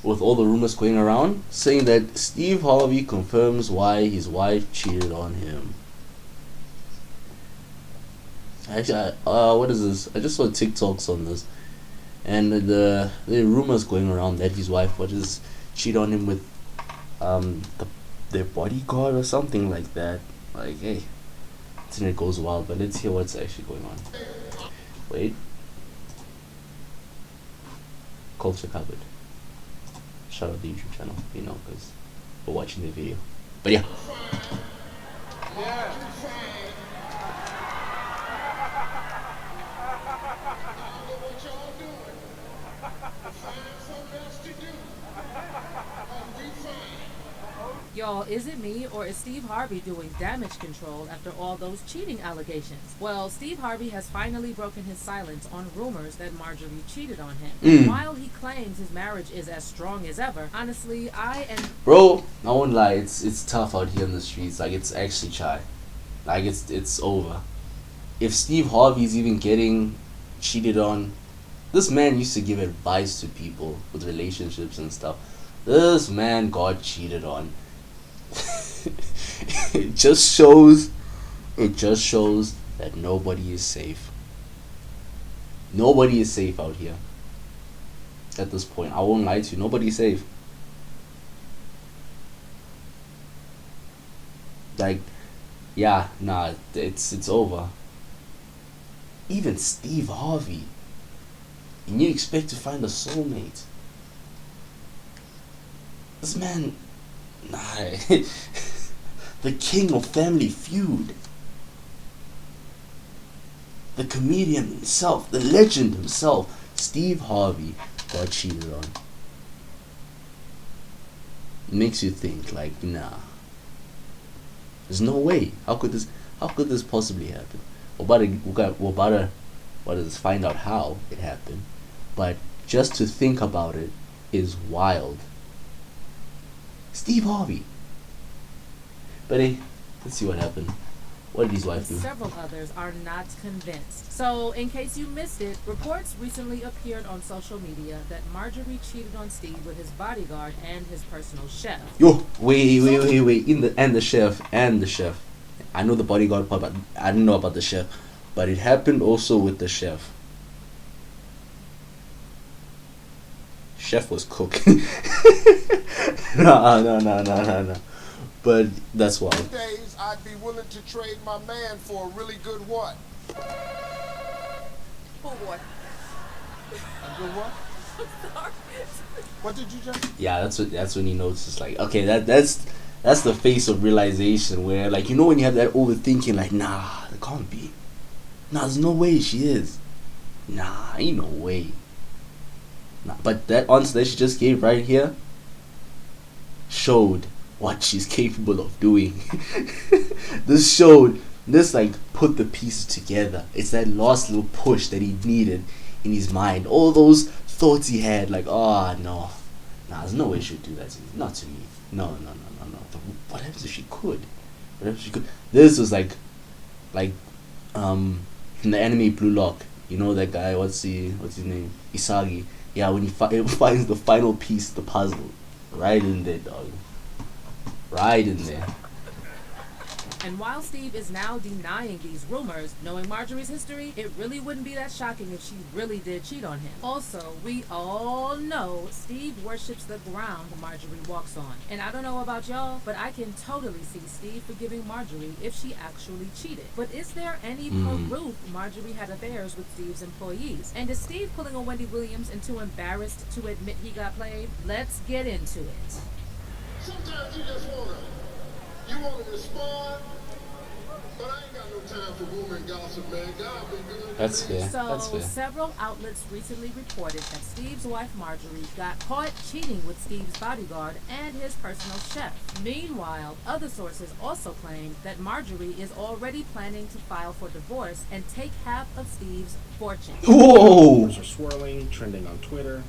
with all the rumors going around, saying that Steve Harvey confirms why his wife cheated on him. Actually, what is this? I just saw TikToks on this, and the rumors going around that his wife would just cheat on him with their bodyguard or something like that. Like, hey, internet goes wild, but let's hear what's actually going on. Wait, culture covered. Shout out the YouTube channel, because we're watching the video. But yeah. Y'all, is it me or is Steve Harvey doing damage control after all those cheating allegations? Well, Steve Harvey has finally broken his silence on rumors that Marjorie cheated on him. And while he claims his marriage is as strong as ever, honestly, Bro, I won't lie, it's tough out here in the streets. Like, it's actually chai. Like, it's over. If Steve Harvey's even getting cheated on, this man used to give advice to people with relationships and stuff. This man got cheated on. it just shows that nobody is safe. Nobody is safe out here. At this point, I won't lie to you, nobody's safe. Like, yeah, nah, it's over. Even Steve Harvey, and you expect to find a soulmate. This man, nah, the king of Family Feud, the comedian himself, the legend himself, Steve Harvey, got cheated on. It makes you think, like, nah, there's no way. How could this possibly happen? We're about to find out how it happened, but just to think about it is wild. Steve Harvey. But hey, let's see what happened. What did his wife do? Several others are not convinced. So, in case you missed it, reports recently appeared on social media that Marjorie cheated on Steve with his bodyguard and his personal chef. Yo, wait. The chef. I know the bodyguard part, but I didn't know about the chef. But it happened also with the chef. Chef was cooking. No. But that's wild. Days I'd be willing to trade my man for a really good what? Oh boy. A good what? Sorry. What did you just? Yeah, that's when he knows. It's like, okay, that's the face of realization where, like, when you have that overthinking, like, nah, it can't be. Nah, there's no way she is. Nah, ain't no way. Nah, but that answer that she just gave right here showed what she's capable of doing. This like put the pieces together. It's that last little push that he needed in his mind. All those thoughts he had, like, oh no, nah, there's no way she'd do that to me. Not to me. No. But what happens if she could? What if she could? This was like from the anime Blue Lock. You know that guy? What's his name? Isagi. Yeah, when he finds the final piece of the puzzle, right in there, dog. Right in there. And while Steve is now denying these rumors, knowing Marjorie's history, it really wouldn't be that shocking if she really did cheat on him. Also, we all know Steve worships the ground Marjorie walks on. And I don't know about y'all, but I can totally see Steve forgiving Marjorie if she actually cheated. But is there any proof Marjorie had affairs with Steve's employees? And is Steve pulling a Wendy Williams and too embarrassed to admit he got played? Let's get into it. Sometimes you just wanna respond, but I ain't got no time for rumor and gossip, man. God been good. That's fair. So, several outlets recently reported that Steve's wife Marjorie got caught cheating with Steve's bodyguard and his personal chef. Meanwhile, other sources also claim that Marjorie is already planning to file for divorce and take half of Steve's fortune. Whoa! Rumors are swirling, trending on Twitter,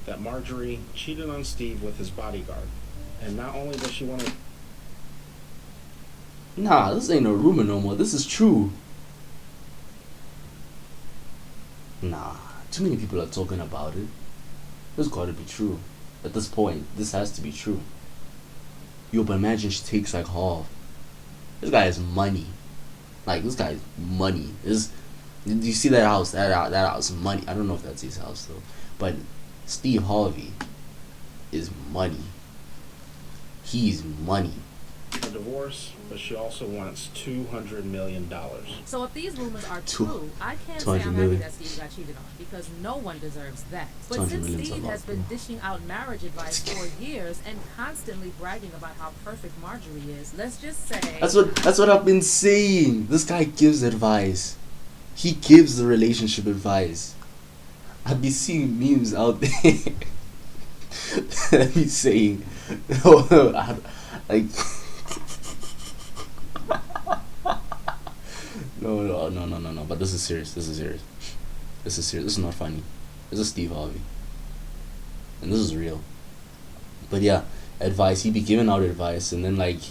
that Marjorie cheated on Steve with his bodyguard. And not only does she want to... Nah, this ain't a rumor no more. This is true. Nah, too many people are talking about it. This gotta be true. At this point, this has to be true. Yo, but imagine she takes like half. This guy has money. Like, this guy's money. This, did you see that house? That house, money. I don't know if that's his house though, but Steve Harvey is money. He's money. A divorce, but she also wants $200 million. So if these rumors are true, I can't say 200 I'm happy million. that Steve got cheated on, because no one deserves that. But 200 since million's a Steve lot, has been bro. dishing out marriage advice for years and constantly bragging about how perfect Marjorie is, let's just say That's what I've been saying. This guy gives advice. He gives the relationship advice. I've been seeing memes out there. I've been saying, like, no. But this is serious. This is serious. This is serious. This is not funny. This is Steve Harvey, and this is real. But yeah, advice. He'd be giving out advice, and then like,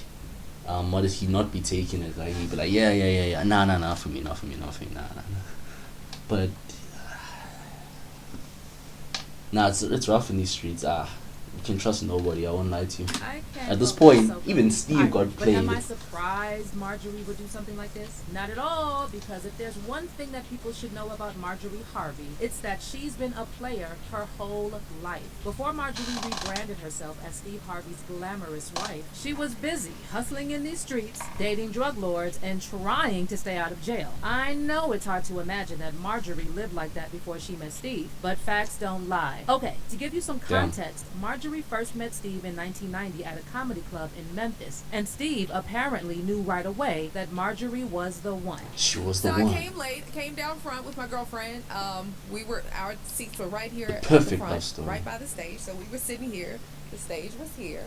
what if he not be taking it? Like he'd be like, yeah. Nah, for me, nah. But nah, it's rough in these streets. You can trust nobody. I won't lie to you. I can't At this go point, so even good. Steve got But am I played. surprised Marjorie would do something like this? Not at all, because if there's one thing that people should know about Marjorie Harvey, it's that she's been a player her whole life. Before Marjorie rebranded herself as Steve Harvey's glamorous wife, she was busy hustling in these streets, dating drug lords, and trying to stay out of jail. I know it's hard to imagine that Marjorie lived like that before she met Steve, but facts don't lie. Okay, to give you some Damn. context, Marjorie first met Steve in 1990 at a comedy club in Memphis, and Steve apparently knew right away that Marjorie was the one. She was the So I one. came late, came down front with my girlfriend. Our seats were right here at the perfect front, love story. right by the stage. So we were sitting here. The stage was here.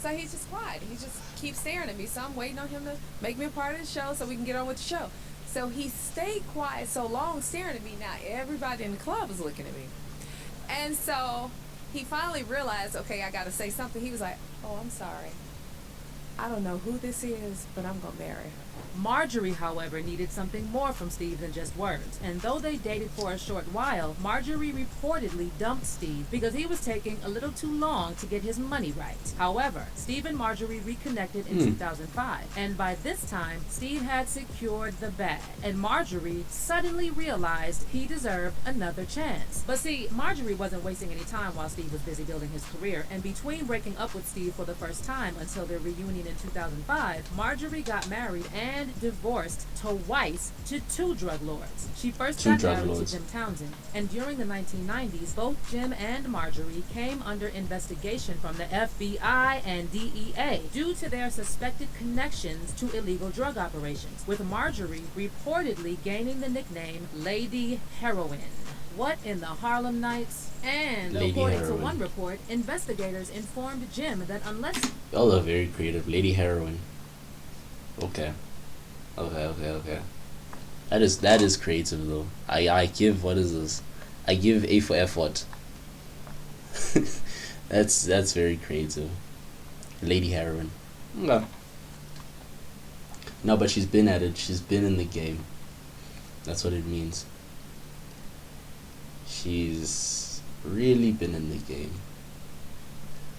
So he's just quiet. He just keeps staring at me. So I'm waiting on him to make me a part of the show so we can get on with the show. So he stayed quiet so long, staring at me. Now everybody in the club is looking at me. And so he finally realized, okay, I got to say something. He was like, oh, I'm sorry. I don't know who this is, but I'm going to marry her. Marjorie, however, needed something more from Steve than just words. And though they dated for a short while, Marjorie reportedly dumped Steve because he was taking a little too long to get his money right. However, Steve and Marjorie reconnected in 2005. And by this time, Steve had secured the bag. And Marjorie suddenly realized he deserved another chance. But see, Marjorie wasn't wasting any time while Steve was busy building his career. And between breaking up with Steve for the first time until their reunion in 2005, Marjorie got married and divorced twice to two drug lords. She first got married to Jim Townsend, and during the 1990s, both Jim and Marjorie came under investigation from the FBI and DEA due to their suspected connections to illegal drug operations, with Marjorie reportedly gaining the nickname Lady Heroin. What in the Harlem Nights? And Lady according Heroin. to one report, investigators informed Jim that unless Y'all are very creative. Lady Heroin. Okay. That is creative though. I give, what is this? I give A for effort. that's very creative. Lady Heroin. Okay. No, but she's been at it. She's been in the game. That's what it means. She's really been in the game.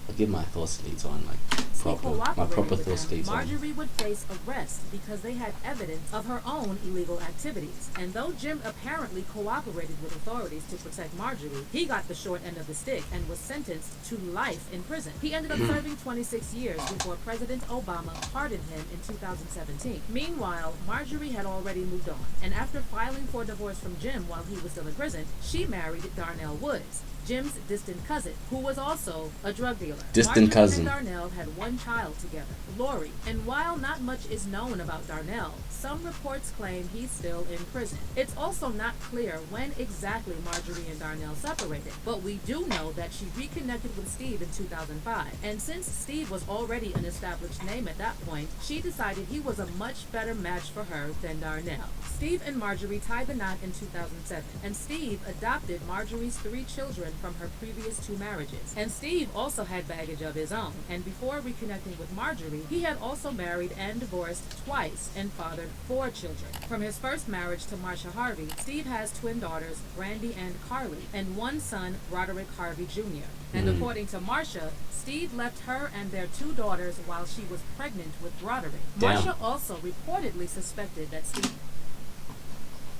I'll give my thoughts later on, like my proper thoughts later on. Marjorie would face arrest because they had evidence of her own illegal activities. And though Jim apparently cooperated with authorities to protect Marjorie, he got the short end of the stick and was sentenced to life in prison. He ended up serving 26 years before President Obama pardoned him in 2017. Meanwhile, Marjorie had already moved on, and after filing for divorce from Jim while he was still in prison, she married Darnell Woods, Jim's distant cousin, who was also a drug dealer. Distant cousin. Marjorie and Darnell had one child together, Lori. And while not much is known about Darnell, some reports claim he's still in prison. It's also not clear when exactly Marjorie and Darnell separated, but we do know that she reconnected with Steve in 2005. And since Steve was already an established name at that point, she decided he was a much better match for her than Darnell. Steve and Marjorie tied the knot in 2007, and Steve adopted Marjorie's 3 children from her previous 2 marriages. And Steve also had baggage of his own, and before reconnecting with Marjorie, he had also married and divorced twice and fathered 4 children. From his first marriage to Marsha Harvey, Steve has twin daughters, Brandy and Carly, and one son, Roderick Harvey Jr. And according to Marcia, Steve left her and their 2 daughters while she was pregnant with Broderick. Damn. Marcia also reportedly suspected that Steve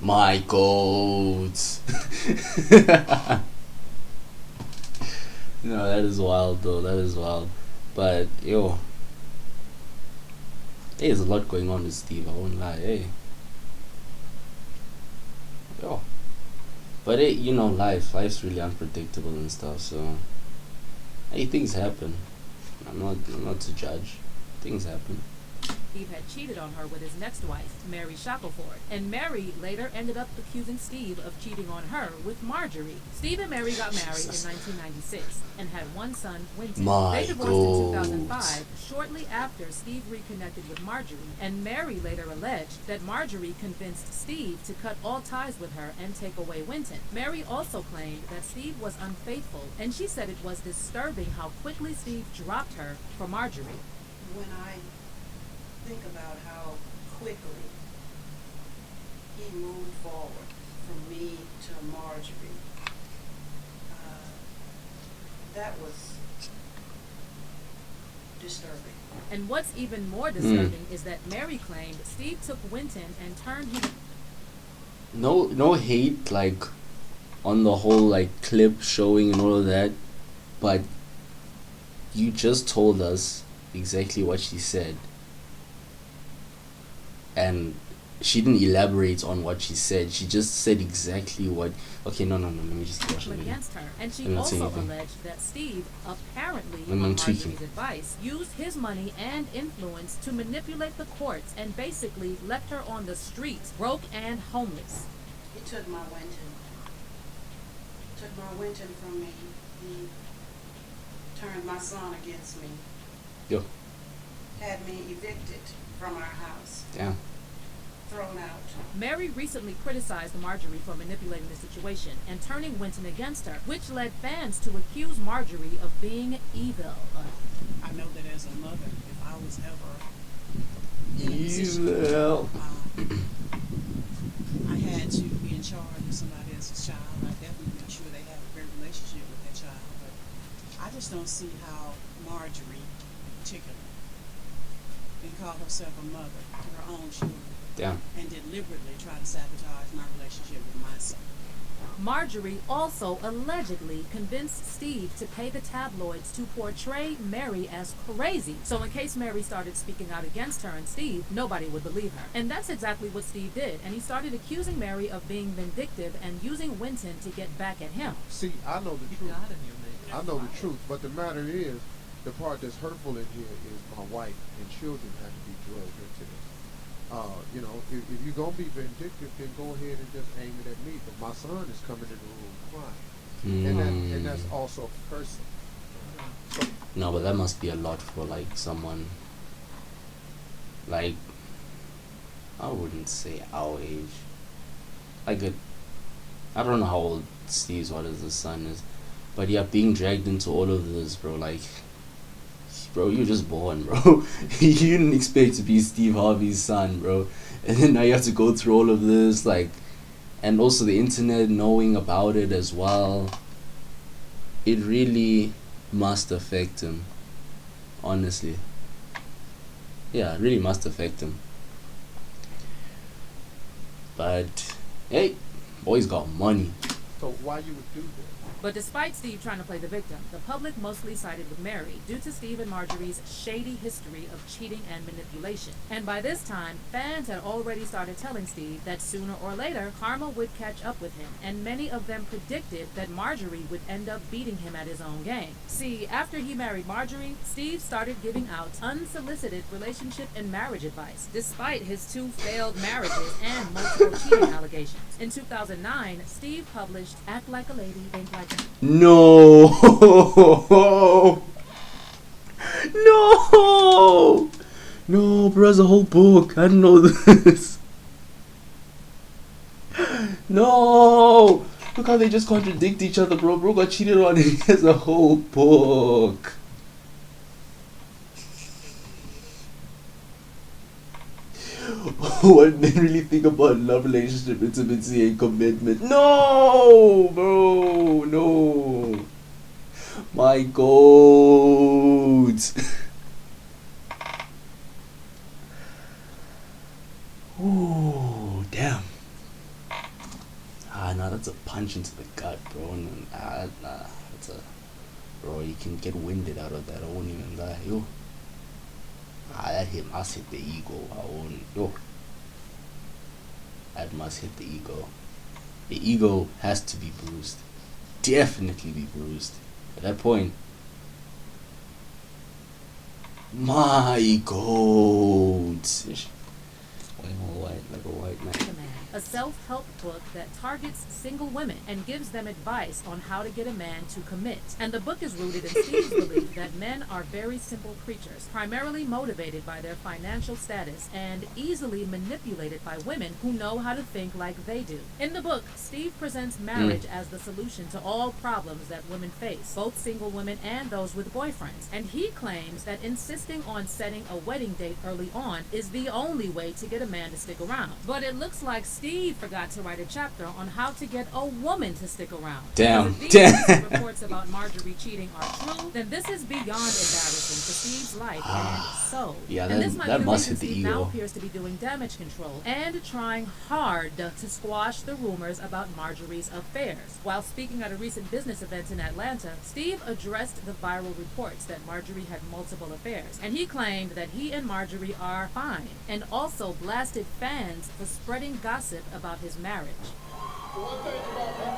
My goats. No, that is wild though. That is wild. But yo, hey, there's a lot going on with Steve. I won't lie. Hey, yo. But it, life's really unpredictable and stuff. So, hey, things happen. I'm not to judge. Things happen. Steve had cheated on her with his next wife, Mary Shackelford, and Mary later ended up accusing Steve of cheating on her with Marjorie. Steve and Mary got married in 1996 and had 1 son, Winton. My They divorced in 2005, shortly after Steve reconnected with Marjorie, and Mary later alleged that Marjorie convinced Steve to cut all ties with her and take away Winton. Mary also claimed that Steve was unfaithful, and she said it was disturbing how quickly Steve dropped her for Marjorie. When I think about how quickly he moved forward from me to Marjorie, that was disturbing. And what's even more disturbing is that Mary claimed Steve took Winton and turned him. No hate like on the whole like clip showing and all of that, but you just told us exactly what she said. And she didn't elaborate on what she said. She just said exactly what. Okay, no. Let me just watch the video. Against her, and she I'm not saying also anything. alleged that Steve, apparently I'm on tweaking. Marjorie's advice, used his money and influence to manipulate the courts and basically left her on the streets, broke and homeless. He took my Winton. Took my Winton from me. He turned my son against me. Yo, Had me evicted from our house. damn. Thrown out. Mary recently criticized Marjorie for manipulating the situation and turning Winton against her, which led fans to accuse Marjorie of being evil. I know that as a mother, if I was ever in a position, Evil. I had to be in charge of somebody else's child, I definitely make sure they have a great relationship with that child. But I just don't see how Marjorie, in particular, can call herself a mother to her own children Damn. and deliberately try to sabotage my relationship with my son. Marjorie also allegedly convinced Steve to pay the tabloids to portray Mary as crazy. So in case Mary started speaking out against her and Steve, nobody would believe her. And that's exactly what Steve did. And he started accusing Mary of being vindictive and using Winton to get back at him. See, I know the truth. I know the truth, but the matter is, the part that's hurtful in here is my wife and children have to be drugged into this. If you're going to be vindictive, then go ahead and just aim it at me. But my son is coming in the room crying. And that's also cursing. So, No, but that must be a lot for like someone like, I wouldn't say our age. Like I don't know how old Steve's what is the son is, but yeah, being dragged into all of this, bro. Like, bro, you were just born, bro. You didn't expect to be Steve Harvey's son, bro. And then now you have to go through all of this, like, and also the internet knowing about it as well. It really must affect him, honestly. Yeah, it really must affect him. But hey, boy's got money. so why you would do that? But despite Steve trying to play the victim, the public mostly sided with Mary due to Steve and Marjorie's shady history of cheating and manipulation. And by this time, fans had already started telling Steve that sooner or later, karma would catch up with him, and many of them predicted that Marjorie would end up beating him at his own game. See, after he married Marjorie, Steve started giving out unsolicited relationship and marriage advice, despite his 2 failed marriages and multiple cheating allegations. In 2009, Steve published Act Like a Lady, Think Like a... No. No. No, bro, there's a whole book. I didn't know this. No. Look how they just contradict each other, bro. Bro got cheated on and he has a whole book. What they really think about love, relationship, intimacy, and commitment. No, bro, no. My goat. Ooh, damn. Nah, that's a punch into the gut, bro. Nah, that's a bro. You can get winded out of that. I won't even lie, yo. That hit must hit the ego. I won't, yo. That must hit the ego. The ego has to be bruised. Definitely be bruised. At that point, my goat. Way more white, like a white man. A self-help book that targets single women and gives them advice on how to get a man to commit. And the book is rooted in Steve's belief that men are very simple creatures, primarily motivated by their financial status and easily manipulated by women who know how to think like they do. In the book, Steve presents marriage as the solution to all problems that women face, both single women and those with boyfriends. And he claims that insisting on setting a wedding date early on is the only way to get a man to stick around. But it looks like Steve forgot to write a chapter on how to get a woman to stick around. Damn. If these reports about Marjorie cheating are true, then this is beyond embarrassing for Steve's life and soul. Yeah, and this might be the must reason hit the Steve now ego. appears to be doing damage control and trying hard to squash the rumors about Marjorie's affairs. While speaking at a recent business event in Atlanta, Steve addressed the viral reports that Marjorie had multiple affairs, and he claimed that he and Marjorie are fine, and also blasted fans for spreading gossip about his marriage. One thing about me is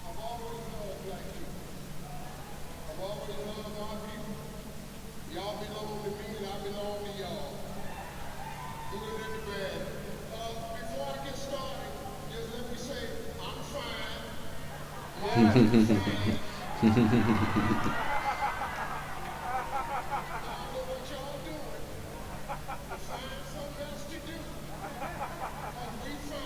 I've always loved black people. I've always loved my people. Y'all belong to me and I belong to y'all. Good and the bad. Before I get started, just let me say I'm fine. Marjorie's fine. I don't know what y'all doing. Find something else to do. We fine.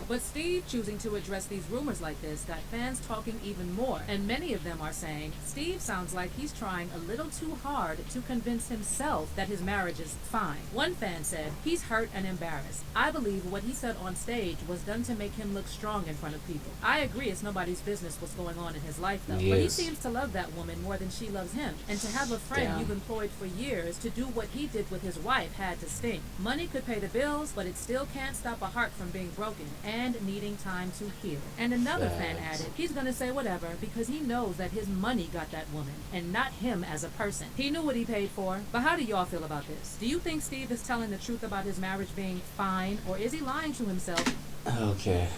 But Steve choosing to address these rumors like this got fans talking even more, and many of them are saying Steve sounds like he's trying a little too hard to convince himself that his marriage is fine. One fan said, "He's hurt and embarrassed. I believe what he said on stage was done to make him look strong in front of people. I agree it's nobody's business what's going on in his life though, but he Yes. seems to love that woman more than she loves him, and to have a friend Damn. you've employed for years to do what he did with his wife had to sting. Money could pay the bills, but it still can't stop a heart from being broken and needing time to heal." And another fan Facts. added, "He's gonna say whatever because he knows that his money got that woman and not him as a person. He knew what he paid for." But how do y'all feel about this? Do you think Steve is telling the truth about his marriage being fine, or is he lying to himself? Okay.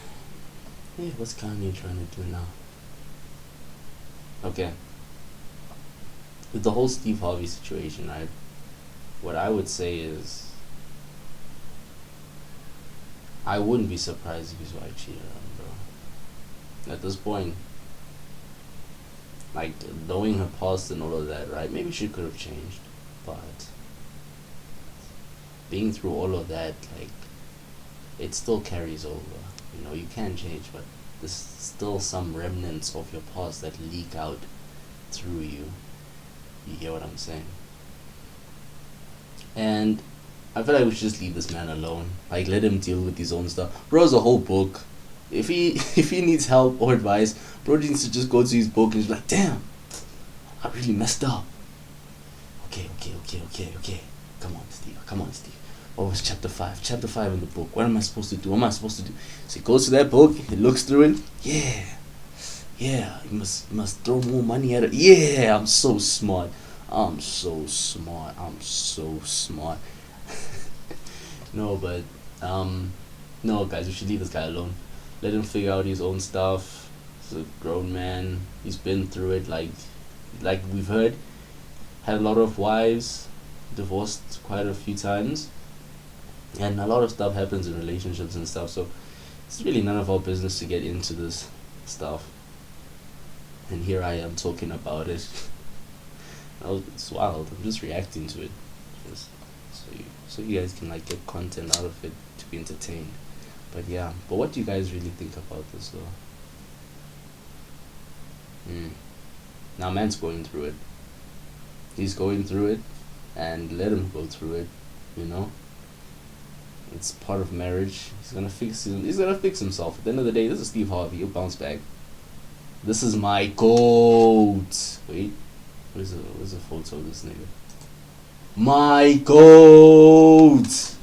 Hey, what's Kanye trying to do now? Okay. With the whole Steve Harvey situation, what I would say is I wouldn't be surprised if his wife cheated on him, bro. At this point, like, knowing her past and all of that, right? Maybe she could have changed, but being through all of that, like, it still carries over. You know, you can change, but there's still some remnants of your past that leak out through you. You hear what I'm saying? And I feel like we should just leave this man alone. Like, let him deal with his own stuff. Bro's a whole book. If he needs help or advice, bro needs to just go to his book and he's like, damn, I really messed up. Okay. Come on, Steve. What was chapter 5? Chapter 5 in the book. What am I supposed to do? What am I supposed to do? So he goes to that book, he looks through it. Yeah, you must throw more money at it. Yeah, I'm so smart. No, but no, guys, we should leave this guy alone. Let him figure out his own stuff. He's a grown man. He's been through it. Like we've heard, had a lot of wives, divorced quite a few times, and a lot of stuff happens in relationships and stuff. So it's really none of our business to get into this stuff. And here I am talking about it. It's wild. I'm just reacting to it, just so you guys can like get content out of it to be entertained. But yeah, but what do you guys really think about this though? Now man's going through it. He's going through it, and let him go through it. You know. It's part of marriage. He's gonna fix himself. At the end of the day, this is Steve Harvey. He'll bounce back. This is my GOAT. Wait, where's the photo of this nigga? My GOAT.